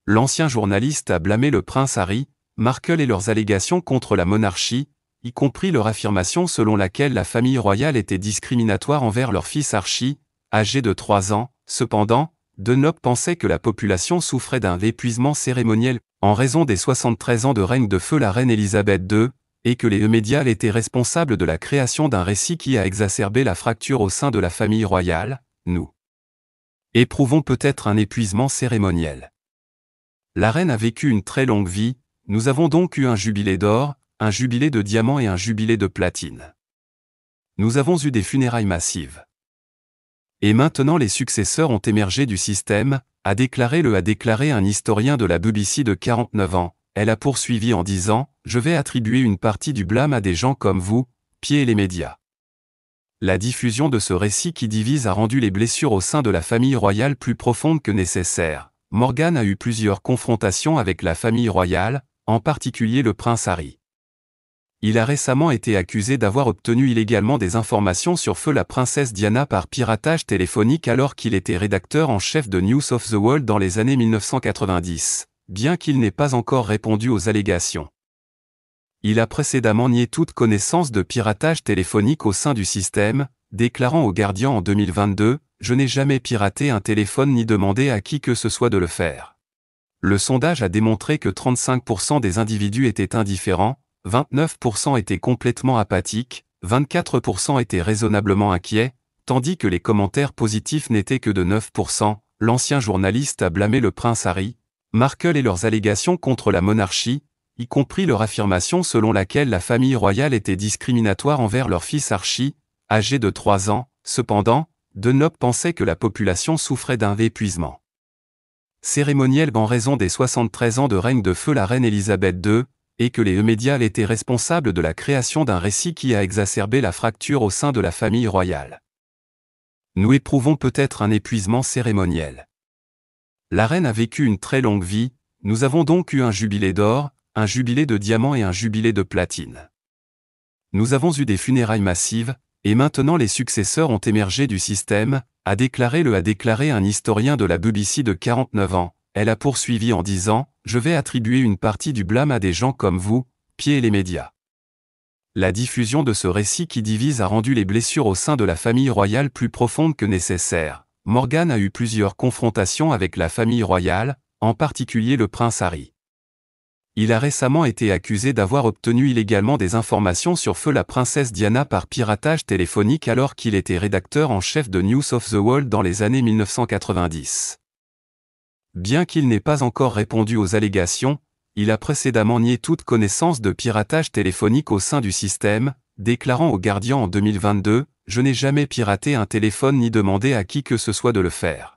L'ancien journaliste a blâmé le prince Harry, Markle et leurs allégations contre la monarchie, y compris leur affirmation selon laquelle la famille royale était discriminatoire envers leur fils Archie, âgé de 3 ans. Cependant, Dunlop pensait que la population souffrait d'un épuisement cérémoniel en raison des 73 ans de règne de feu la reine Elisabeth II, et que les médias étaient responsables de la création d'un récit qui a exacerbé la fracture au sein de la famille royale. Nous éprouvons peut-être un épuisement cérémoniel. La reine a vécu une très longue vie, nous avons donc eu un jubilé d'or, un jubilé de diamant et un jubilé de platine. Nous avons eu des funérailles massives. Et maintenant les successeurs ont émergé du système, a déclaré un historien de la BBC de 49 ans. Elle a poursuivi en disant « Je vais attribuer une partie du blâme à des gens comme vous, Pied et les médias ». La diffusion de ce récit qui divise a rendu les blessures au sein de la famille royale plus profondes que nécessaire. Meghan a eu plusieurs confrontations avec la famille royale, en particulier le prince Harry. Il a récemment été accusé d'avoir obtenu illégalement des informations sur la princesse Diana par piratage téléphonique alors qu'il était rédacteur en chef de News of the World dans les années 1990, bien qu'il n'ait pas encore répondu aux allégations. Il a précédemment nié toute connaissance de piratage téléphonique au sein du système, déclarant au Guardian en 2022 « Je n'ai jamais piraté un téléphone ni demandé à qui que ce soit de le faire ». Le sondage a démontré que 35% des individus étaient indifférents, 29% étaient complètement apathiques, 24% étaient raisonnablement inquiets, tandis que les commentaires positifs n'étaient que de 9%. L'ancien journaliste a blâmé le prince Harry, Markle et leurs allégations contre la monarchie, y compris leur affirmation selon laquelle la famille royale était discriminatoire envers leur fils Archie, âgé de 3 ans. Cependant, Dunlop pensait que la population souffrait d'un épuisement cérémoniel en raison des 73 ans de règne de feu la reine Elisabeth II, et que les médias étaient responsables de la création d'un récit qui a exacerbé la fracture au sein de la famille royale. Nous éprouvons peut-être un épuisement cérémoniel. La reine a vécu une très longue vie, nous avons donc eu un jubilé d'or, un jubilé de diamant et un jubilé de platine. Nous avons eu des funérailles massives, et maintenant les successeurs ont émergé du système, a déclaré un historien de la BBC de 49 ans. Elle a poursuivi en disant « Je vais attribuer une partie du blâme à des gens comme vous, Pied et les médias ». La diffusion de ce récit qui divise a rendu les blessures au sein de la famille royale plus profondes que nécessaire. Meghan a eu plusieurs confrontations avec la famille royale, en particulier le prince Harry. Il a récemment été accusé d'avoir obtenu illégalement des informations sur la princesse Diana par piratage téléphonique alors qu'il était rédacteur en chef de News of the World dans les années 1990. Bien qu'il n'ait pas encore répondu aux allégations, il a précédemment nié toute connaissance de piratage téléphonique au sein du système, déclarant au Guardian en 2022 « Je n'ai jamais piraté un téléphone ni demandé à qui que ce soit de le faire ».